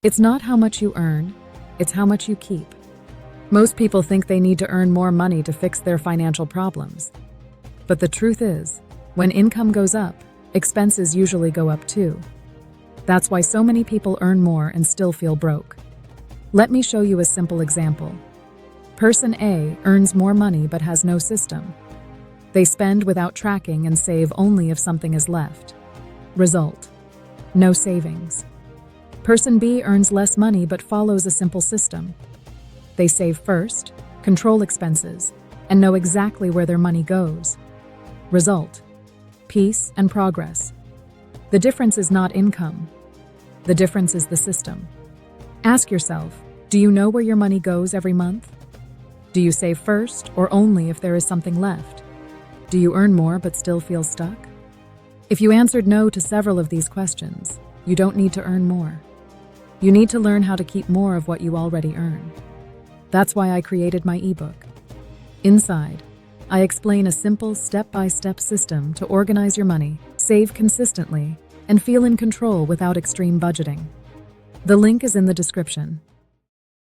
It's not how much you earn, it's how much you keep. Most people think they need to earn more money to fix their financial problems. But the truth is, when income goes up, expenses usually go up too. That's why so many people earn more and still feel broke. Let me show you a simple example. Person A earns more money but has no system. They spend without tracking and save only if something is left. Result: no savings. Person B earns less money but follows a simple system. They save first, control expenses, and know exactly where their money goes. Result: peace and progress. The difference is not income. The difference is the system. Ask yourself, do you know where your money goes every month? Do you save first or only if there is something left? Do you earn more but still feel stuck? If you answered no to several of these questions, you don't need to earn more. You need to learn how to keep more of what you already earn. That's why I created my ebook. Inside, I explain a simple step-by-step system to organize your money, save consistently, and feel in control without extreme budgeting. The link is in the description.